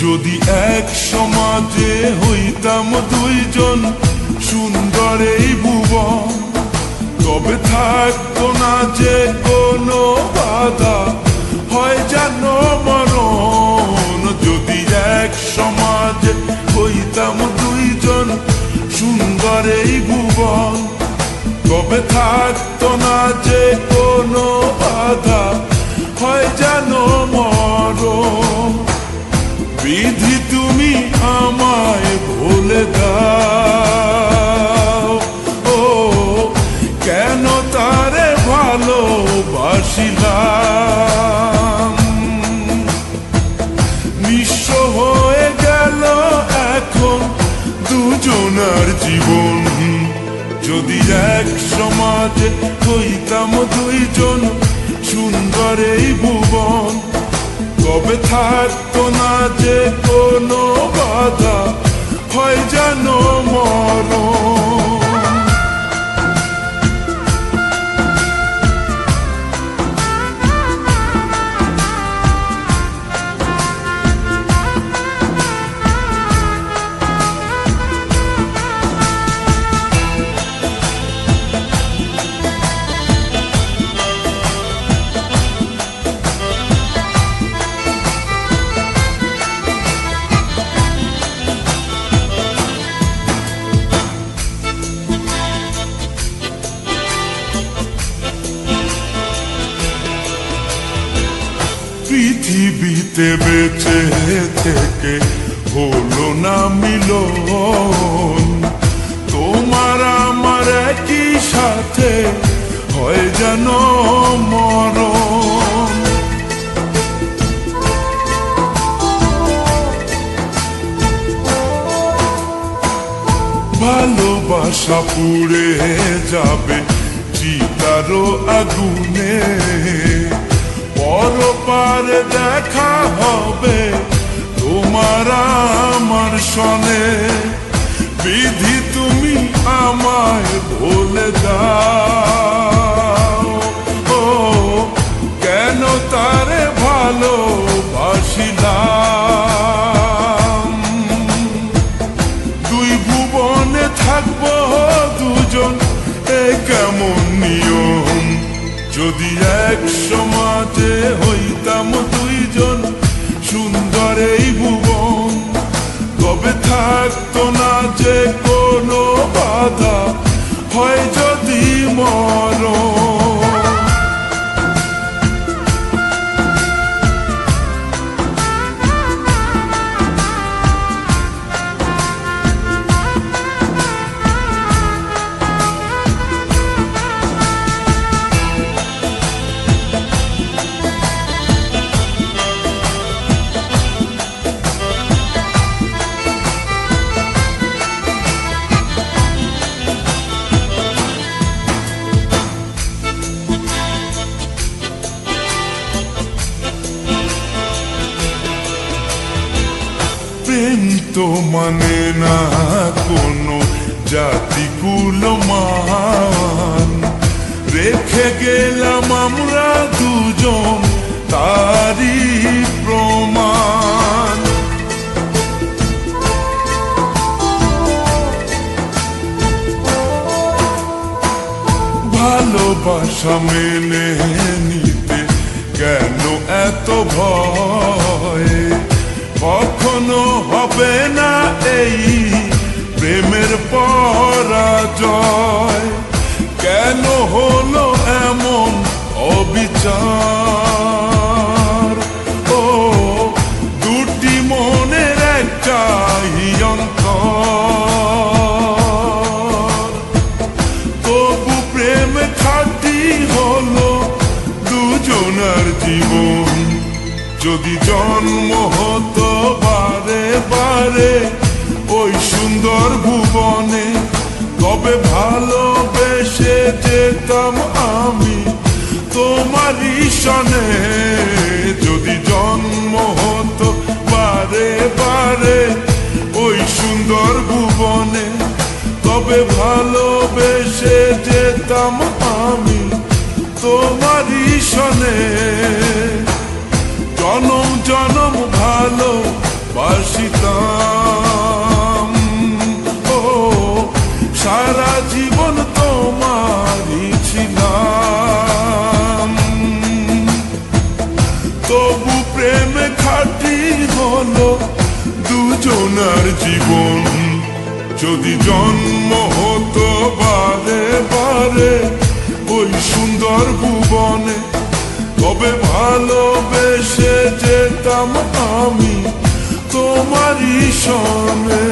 যদি এক সমাজে হইতাম দুইজন সুন্দর এই ভুবন, তবে থাকতো না যে কোনো বাধা, হয় যেন মরণ। যদি এক সমাজে হইতাম দুইজন সুন্দর এই ভুবন, তবে থাকতো না যে কোনো বাধা, হয় যেন মরণ। বিধি তুমি আমায় ভুলে দাও, ও কেন তারে ভালোবাসিলাম। নিঃস্ব হয়ে গেল এখন দুজনার জীবন। যদি এক সমাজে হইতাম দুইজন সুন্দর এই ভুবন, তবে থাকতো না যে কোনো বাধা, হয় যেন মরণ। পৃথিবীতে বেঁচে থেকে হলো না মিলন, তোমার আমার একই সাথে হয় যেন মরণ। ভালোবাসা পুড়ে যাবে চিতারো আগুনে, পরপারে দেখা হবে তোমার আমার সনে। বিধি তুমি আমায় ভুলে দাও, ও কেন তারে ভালোবাসিলাম। দুই ভুবনে থাকবো দুজন, এ কেমন নিয়ম। যদি এক সমাজে হইতাম দুইজন সুন্দর এই ভুবন, তবে থাকতো না যে কোনো বাধা, হয় যদি মরণ। প্রেম তো মানে না কোনো জাতি কুলমান, রেখে গেলাম আমরা দুজন তারই প্রমাণ। ভালোবাসা মেনে নিতে কেন এত ভয়, কখনো হবে না এই প্রেমের পরাজয়। কেন হলো এমন অবিচার, ও দুটি মনের একটাই অন্তর। তবু প্রেম খাঁটি হলো দুজনার জীবন। যদি জন্ম হতো বারে বারে ওই সুন্দর ভুবনে, তবে ভালোবেসে যেতাম আমি তোমারই সনে। যদি জন্ম হতো বারে বারে ওই সুন্দর ভুবনে, তবে ভালোবেসে যেতাম আমি তোমারই সনে। জনম জনম ভালো বাসিতাম। ও সারা জীবন তোমারই ছিলাম, তবু প্রেম খাঁটি হলো দুজনার জীবন। যদি জন্ম হতো বারে বারে ওই সুন্দর ভুবনে, তবে ভালোবেসে যেতাম আমি তোমারই সনে।